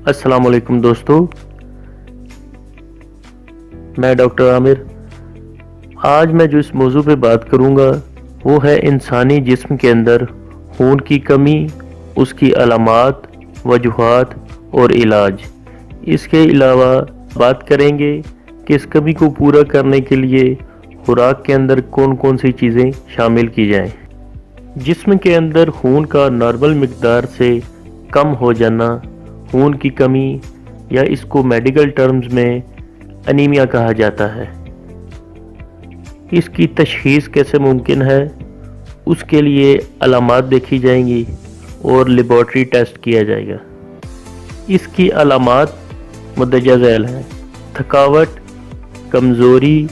السلام علیکم دوستو، میں ڈاکٹر عامر۔ آج میں جو اس موضوع پہ بات کروں گا وہ ہے انسانی جسم کے اندر خون کی کمی، اس کی علامات، وجوہات اور علاج۔ اس کے علاوہ بات کریں گے کہ اس کمی کو پورا کرنے کے لیے خوراک کے اندر کون کون سی چیزیں شامل کی جائیں۔ جسم کے اندر خون کا نارمل مقدار سے کم ہو جانا خون کی کمی یا اس کو میڈیکل ٹرمز میں انیمیا کہا جاتا ہے۔ اس کی تشخیص کیسے ممکن ہے؟ اس کے لیے علامات دیکھی جائیں گی اور لیبارٹری ٹیسٹ کیا جائے گا۔ اس کی علامات مندرجہ ذیل ہیں: تھکاوٹ، کمزوری،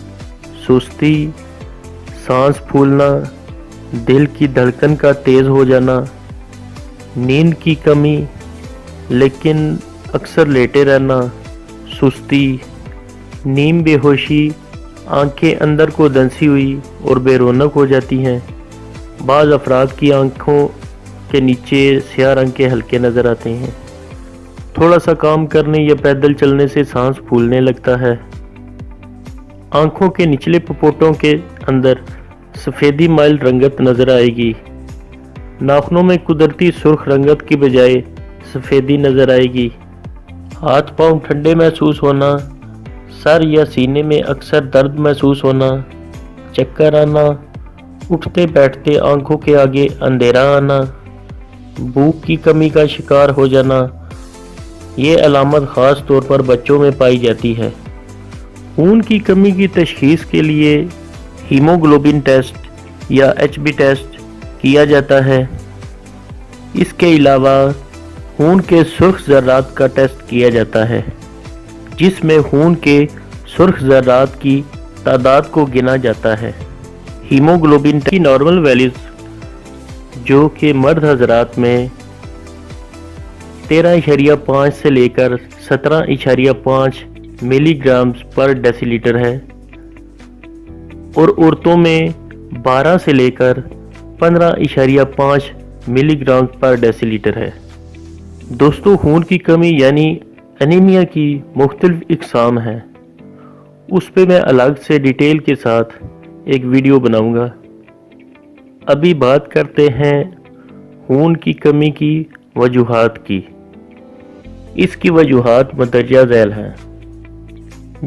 سستی، سانس پھولنا، دل کی دھڑکن کا تیز ہو جانا، نیند کی کمی لیکن اکثر لیٹے رہنا، سستی، نیم بے ہوشی، آنکھیں اندر کو دھنسی ہوئی اور بے رونق ہو جاتی ہیں۔ بعض افراد کی آنکھوں کے نیچے سیاہ رنگ کے حلقے نظر آتے ہیں۔ تھوڑا سا کام کرنے یا پیدل چلنے سے سانس پھولنے لگتا ہے۔ آنکھوں کے نچلے پپوٹوں کے اندر سفیدی مائل رنگت نظر آئے گی۔ ناخنوں میں قدرتی سرخ رنگت کی بجائے سفیدی نظر آئے گی۔ ہاتھ پاؤں ٹھنڈے محسوس ہونا، سر یا سینے میں اکثر درد محسوس ہونا، چکر آنا، اٹھتے بیٹھتے آنکھوں کے آگے اندھیرا آنا، بھوک کی کمی کا شکار ہو جانا۔ یہ علامت خاص طور پر بچوں میں پائی جاتی ہے۔ خون کی کمی کی تشخیص کے لیے ہیموگلوبن ٹیسٹ یا ایچ بی ٹیسٹ کیا جاتا ہے۔ اس کے علاوہ خون کے سرخ ذرات کا ٹیسٹ کیا جاتا ہے، جس میں خون کے سرخ ذرات کی تعداد کو گنا جاتا ہے۔ ہیموگلوبن کی نارمل ویلیوز جو کہ مرد حضرات میں 13.5 سے لے کر 17.5 ملی گرامز پر ڈیسی لیٹر ہے اور عورتوں میں 12 سے لے کر 15.5 ملی گرام پر ڈیسی لیٹر ہے۔ دوستو، خون کی کمی یعنی انیمیا کی مختلف اقسام ہیں۔ اس پہ میں الگ سے ڈیٹیل کے ساتھ ایک ویڈیو بناؤں گا۔ ابھی بات کرتے ہیں خون کی کمی کی وجوہات کی۔ اس کی وجوہات مندرجہ ذیل ہیں: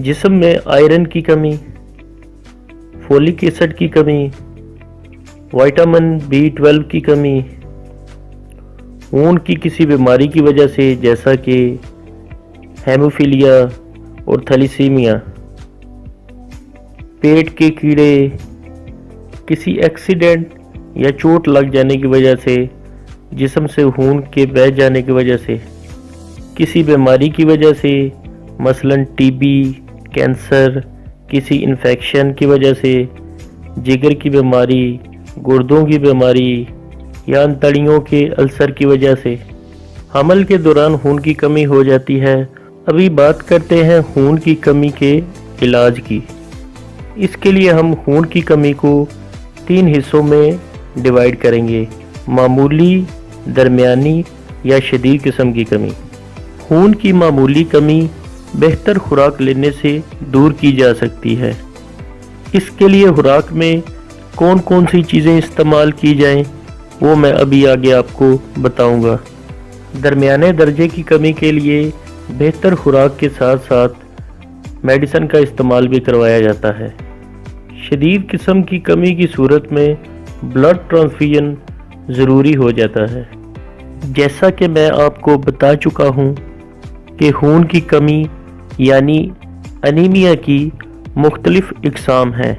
جسم میں آئرن کی کمی، فولک ایسڈ کی کمی، وٹامن B12 کی کمی، خون کی کسی بیماری کی وجہ سے جیسا کہ ہیموفیلیا اور تھیلیسیمیا، پیٹ کے کیڑے، کسی ایکسیڈنٹ یا چوٹ لگ جانے کی وجہ سے، جسم سے خون کے بہہ جانے کی وجہ سے، کسی بیماری کی وجہ سے مثلاً ٹی بی، کینسر، کسی انفیکشن کی وجہ سے، جگر کی بیماری، گردوں کی بیماری یا انتڑیوں کے السر کی وجہ سے۔ حمل کے دوران خون کی کمی ہو جاتی ہے۔ ابھی بات کرتے ہیں خون کی کمی کے علاج کی۔ اس کے لیے ہم خون کی کمی کو 3 حصوں میں ڈیوائیڈ کریں گے: معمولی، درمیانی یا شدید قسم کی کمی۔ خون کی معمولی کمی بہتر خوراک لینے سے دور کی جا سکتی ہے۔ اس کے لیے خوراک میں کون کون سی چیزیں استعمال کی جائیں وہ میں ابھی آگے آپ کو بتاؤں گا۔ درمیانے درجے کی کمی کے لیے بہتر خوراک کے ساتھ ساتھ میڈیسن کا استعمال بھی کروایا جاتا ہے۔ شدید قسم کی کمی کی صورت میں بلڈ ٹرانسفیوژن ضروری ہو جاتا ہے۔ جیسا کہ میں آپ کو بتا چکا ہوں کہ خون کی کمی یعنی انیمیا کی مختلف اقسام ہیں۔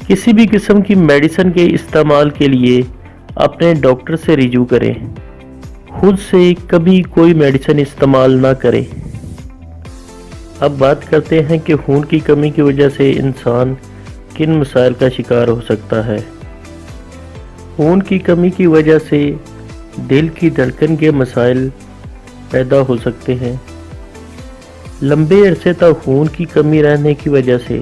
کسی بھی قسم کی میڈیسن کے استعمال کے لیے اپنے ڈاکٹر سے رجوع کریں۔ خود سے کبھی کوئی میڈیسن استعمال نہ کریں۔ اب بات کرتے ہیں کہ خون کی کمی کی وجہ سے انسان کن مسائل کا شکار ہو سکتا ہے۔ خون کی کمی کی وجہ سے دل کی دھڑکن کے مسائل پیدا ہو سکتے ہیں۔ لمبے عرصے تک خون کی کمی رہنے کی وجہ سے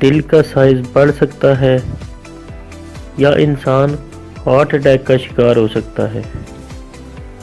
دل کا سائز بڑھ سکتا ہے یا انسان ہارٹ اٹیک کا شکار ہو سکتا ہے۔